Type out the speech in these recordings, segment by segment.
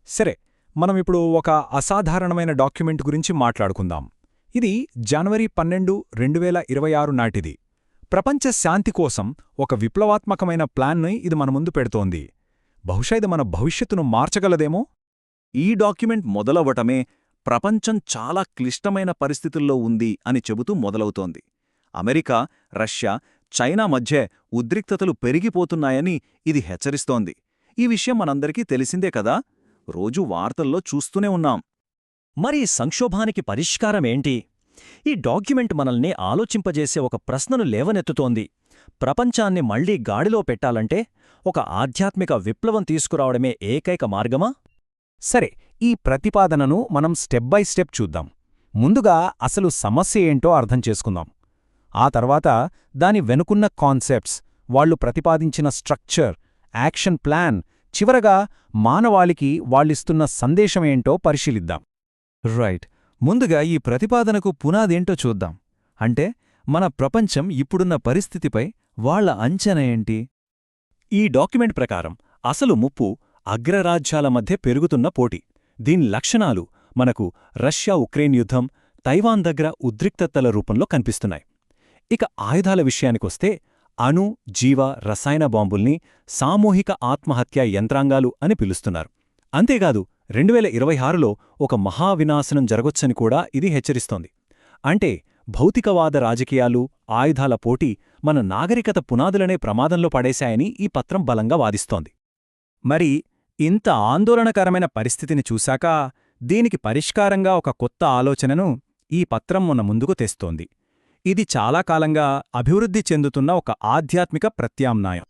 సరే, మనమిప్పుడు ఒక అసాధారణమైన డాక్యుమెంట్ గురించి మాట్లాడుకుందాం. ఇది జనవరి 12, 2026 నాటిది. ప్రపంచ శాంతి కోసం ఒక విప్లవాత్మకమైన ప్లాన్ని ఇది మన ముందు పెడుతోంది. బహుశా ఇది మన భవిష్యత్తును మార్చగలదేమో. ఈ డాక్యుమెంట్ మొదలవటమే ప్రపంచం చాలా క్లిష్టమైన పరిస్థితుల్లో ఉంది అని చెబుతూ మొదలవుతోంది. అమెరికా, రష్యా, చైనా మధ్య ఉద్రిక్తతలు పెరిగిపోతున్నాయని ఇది హెచ్చరిస్తోంది. ఈ విషయం మనందరికీ తెలిసిందే కదా, రోజూ వార్తల్లో చూస్తూనే ఉన్నాం. మరి ఈ సంక్షోభానికి పరిష్కారమేంటి? ఈ డాక్యుమెంట్ మనల్ని ఆలోచింపజేసే ఒక ప్రశ్నను లేవనెత్తుతోంది. ప్రపంచాన్ని మళ్లీ గాడిలో పెట్టాలంటే ఒక ఆధ్యాత్మిక విప్లవం తీసుకురావడమే ఏకైక మార్గమా? సరే, ఈ ప్రతిపాదనను మనం స్టెప్ బై స్టెప్ చూద్దాం. ముందుగా అసలు సమస్య ఏంటో అర్థం చేసుకుందాం. ఆ తర్వాత దాని వెనుకున్న కాన్సెప్ట్స్, వాళ్లు ప్రతిపాదించిన స్ట్రక్చర్, యాక్షన్ ప్లాన్, చివరగా మానవాళికి వాళ్ళిస్తున్న సందేశమేంటో పరిశీలిద్దాం. రైట్. ముందుగా ఈ ప్రతిపాదనకు పునాదేంటో చూద్దాం. అంటే మన ప్రపంచం ఇప్పుడున్న పరిస్థితిపై వాళ్ల అంచనా ఏంటి? ఈ డాక్యుమెంట్ ప్రకారం అసలు ముప్పు అగ్రరాజ్యాల మధ్య పెరుగుతున్న పోటీ. దీని లక్షణాలు మనకు రష్యా ఉక్రెయిన్ యుద్ధం, తైవాన్ దగ్గర ఉద్రిక్తతల రూపంలో కనిపిస్తున్నాయి. ఇక ఆయుధాల విషయానికొస్తే అణు, జీవ, రసాయన బాంబుల్ని సామూహిక ఆత్మహత్యా యంత్రాంగాలు అని పిలుస్తున్నారు. అంతేకాదు 2026లో ఒక మహావినాశనం జరగొచ్చని కూడా ఇది హెచ్చరిస్తోంది. అంటే భౌతికవాద రాజకీయాలు, ఆయుధాల పోటీ మన నాగరికత పునాదులనే ప్రమాదంలో పడేశాయని ఈ పత్రం బలంగా వాదిస్తోంది. మరి ఇంత ఆందోళనకరమైన పరిస్థితిని చూశాక దీనికి పరిష్కారంగా ఒక కొత్త ఆలోచనను ఈ పత్రం మన ముందుకు తెస్తోంది. ఇది చాలా కాలంగా అభివృద్ధి చెందుతున్న ఒక ఆధ్యాత్మిక ప్రత్యామ్నాయం.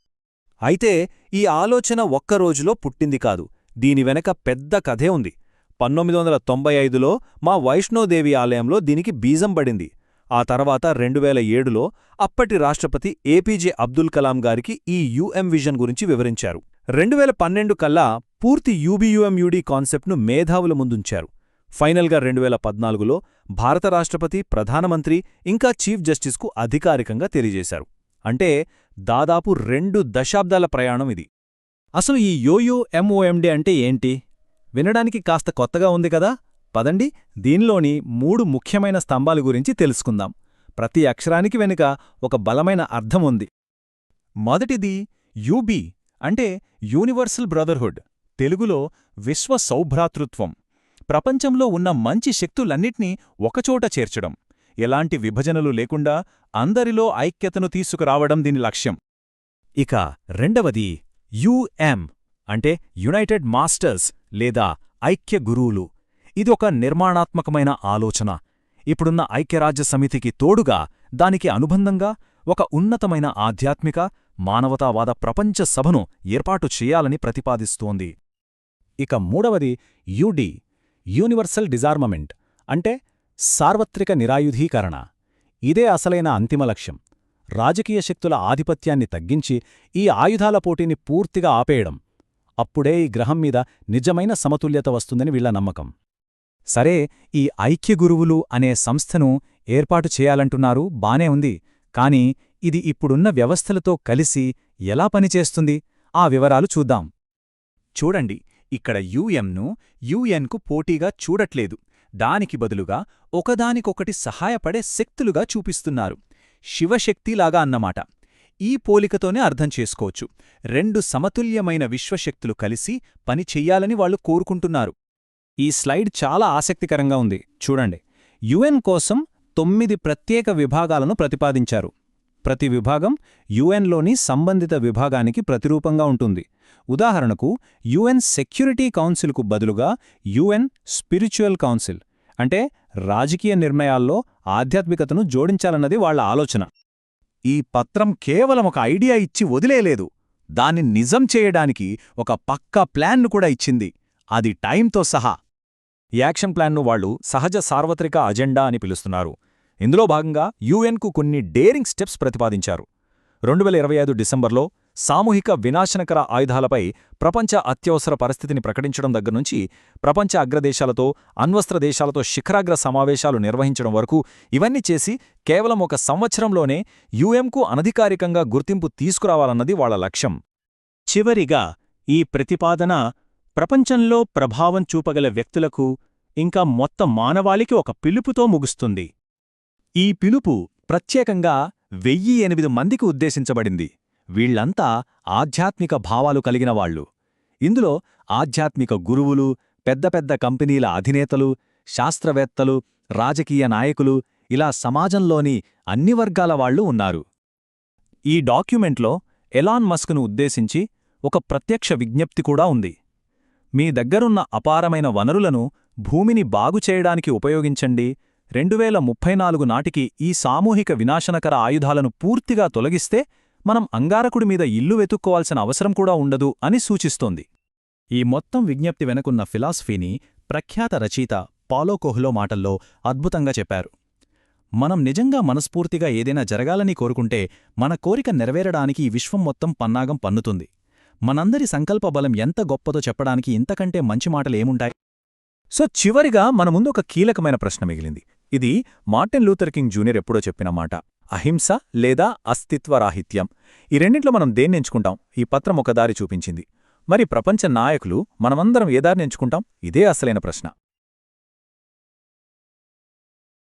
అయితే ఈ ఆలోచన ఒక్కరోజులో పుట్టింది కాదు. దీని వెనక పెద్ద కథే ఉంది. 1995లో మా వైష్ణోదేవి ఆలయంలో దీనికి బీజం పడింది. ఆ తర్వాత 2007లో అప్పటి రాష్ట్రపతి ఏపీజే అబ్దుల్ కలాం గారికి ఈ యుఎం విజన్ గురించి వివరించారు. 2012 కల్లా పూర్తి యూబీయూఎంయూడీ కాన్సెప్ట్ను మేధావుల ముందుంచారు. ఫైనల్గా 2014లో భారత రాష్ట్రపతి, ప్రధానమంత్రి ఇంకా చీఫ్ జస్టిస్కు అధికారికంగా తెలియజేశారు. అంటే దాదాపు 2 దశాబ్దాల ప్రయాణం ఇది. అసలు ఈ యూయూఎంఓఎండీ అంటే ఏంటి? వినడానికి కాస్త కొత్తగా ఉంది కదా. పదండి, దీనిలోని 3 ముఖ్యమైన స్తంభాల గురించి తెలుసుకుందాం. ప్రతి అక్షరానికి వెనుక ఒక బలమైన అర్థం ఉంది. మొదటిది యూబీ అంటే యూనివర్సల్ బ్రదర్హుడ్, తెలుగులో విశ్వ సౌభ్రాతృత్వం. ప్రపంచంలో ఉన్న మంచి శక్తులన్నిటినీ ఒకచోట చేర్చడం, ఎలాంటి విభజనలు లేకుండా అందరిలో ఐక్యతను తీసుకురావడం దీని లక్ష్యం. ఇక రెండవది యుఎం అంటే యునైటెడ్ మాస్టర్స్ లేదా ఐక్య గురువులు. ఇది ఒక నిర్మాణాత్మకమైన ఆలోచన. ఇప్పుడున్న ఐక్యరాజ్యసమితికి తోడుగా, దానికి అనుబంధంగా ఒక ఉన్నతమైన ఆధ్యాత్మిక, మానవతావాద ప్రపంచ సభను ఏర్పాటు చేయాలని ప్రతిపాదిస్తోంది. ఇక మూడవది యుడి యూనివర్సల్ డిజార్మమెంట్ అంటే సార్వత్రిక నిరాయుధీకరణ. ఇదే అసలైన అంతిమ లక్ష్యం. రాజకీయ శక్తుల ఆధిపత్యాన్ని తగ్గించి ఈ ఆయుధాల పోటీని పూర్తిగా ఆపేయడం. అప్పుడే ఈ గ్రహం మీద నిజమైన సమతుల్యత వస్తుందని వీళ్ల నమ్మకం. సరే, ఈ ఐక్యగురువులు అనే సంస్థను ఏర్పాటు చేయాలంటున్నారు, బానే ఉంది. కాని ఇది ఇప్పుడున్న వ్యవస్థలతో కలిసి ఎలా పనిచేస్తుంది? ఆ వివరాలు చూద్దాం. చూడండి, ఇక్కడ యుఎంను యుఎన్కు పోటీగా చూడట్లేదు. దానికి బదులుగా ఒకదానికొకటి సహాయపడే శక్తులుగా చూపిస్తున్నారు. శివశక్తిలాగా అన్నమాట. ఈ పోలికతోనే అర్థం చేసుకోవచ్చు. 2 సమతుల్యమైన విశ్వశక్తులు కలిసి పని చెయ్యాలని వాళ్లు కోరుకుంటున్నారు. ఈ స్లైడ్ చాలా ఆసక్తికరంగా ఉంది, చూడండి. యుఎన్ కోసం 9 ప్రత్యేక విభాగాలను ప్రతిపాదించారు. ప్రతి విభాగం యుఎన్లోని సంబంధిత విభాగానికి ప్రతిరూపంగా ఉంటుంది. ఉదాహరణకు యుఎన్ సెక్యూరిటీ కౌన్సిల్కు బదులుగా యుఎన్ స్పిరిచువల్ కౌన్సిల్ అంటే రాజకీయ నిర్ణయాల్లో ఆధ్యాత్మికతను జోడించాలన్నది వాళ్ల ఆలోచన. ఈ పత్రం కేవలం ఒక ఐడియా ఇచ్చి వదిలేలేదు, దాన్ని నిజం చేయడానికి ఒక పక్కా ప్లాన్ను కూడా ఇచ్చింది, అది టైంతో సహా. యాక్షన్ ప్లాన్ను వాళ్లు సహజ సార్వత్రిక అజెండా అని పిలుస్తున్నారు. ఇందులో భాగంగా యుఎన్కు కొన్ని డేరింగ్ స్టెప్స్ ప్రతిపాదించారు. 2025 డిసెంబర్లో సామూహిక వినాశనకర ఆయుధాలపై ప్రపంచ అత్యవసర పరిస్థితిని ప్రకటించడం దగ్గర్నుంచి ప్రపంచ అగ్రదేశాలతో, అణ్వస్త్ర దేశాలతో శిఖరాగ్ర సమావేశాలు నిర్వహించడం వరకు ఇవన్నీ చేసి కేవలం 1 సంవత్సరంలోనే యుఎంకు అనధికారికంగా గుర్తింపు తీసుకురావాలన్నది వాళ్ల లక్ష్యం. చివరిగా ఈ ప్రతిపాదన ప్రపంచంలో ప్రభావం చూపగల వ్యక్తులకు ఇంకా మొత్తం మానవాళికి ఒక పిలుపుతో ముగుస్తుంది. ఈ పిలుపు ప్రత్యేకంగా 1008 మందికి ఉద్దేశించబడింది. వీళ్లంతా ఆధ్యాత్మిక భావాలు కలిగినవాళ్లు. ఇందులో ఆధ్యాత్మిక గురువులు, పెద్ద పెద్ద కంపెనీల అధినేతలు, శాస్త్రవేత్తలు, రాజకీయ నాయకులు, ఇలా సమాజంలోని అన్ని వర్గాల వాళ్లు ఉన్నారు. ఈ డాక్యుమెంట్లో ఎలాన్ మస్క్ను ఉద్దేశించి ఒక ప్రత్యక్ష విజ్ఞప్తి కూడా ఉంది. మీ దగ్గరున్న అపారమైన వనరులను భూమిని బాగుచేయడానికి ఉపయోగించండి. 2034 నాటికి ఈ సామూహిక వినాశనకర ఆయుధాలను పూర్తిగా తొలగిస్తే మనం అంగారకుడి మీద ఇల్లు వెతుక్కోవాల్సిన అవసరం కూడా ఉండదు అని సూచిస్తోంది. ఈ మొత్తం విజ్ఞప్తి వెనుకున్న ఫిలాసఫీని ప్రఖ్యాత రచయిత పాలో కోహ్లో మాటల్లో అద్భుతంగా చెప్పారు. మనం నిజంగా మనస్ఫూర్తిగా ఏదైనా జరగాలని కోరుకుంటే మన కోరిక నెరవేరడానికి ఈ విశ్వం మొత్తం పన్నాగం పన్నుతుంది. మనందరి సంకల్పబలం ఎంత గొప్పదో చెప్పడానికి ఇంతకంటే మంచి మాటలేముంటాయి? సో చివరిగా మన ముందు ఒక కీలకమైన ప్రశ్న మిగిలింది. ఇది మార్టిన్ లూథర్ కింగ్ జూనియర్ ఎప్పుడో చెప్పిన మాట. అహింస లేదా అస్తిత్వరాహిత్యం, ఈ రెండింట్లో మనం దేన్నెంచుకుంటాం? ఈ పత్రం ఒక దారి చూపించింది. మరి ప్రపంచ నాయకులు మనమందరం ఏ దారిని ఎంచుకుంటాం? ఇదే అసలైన ప్రశ్న.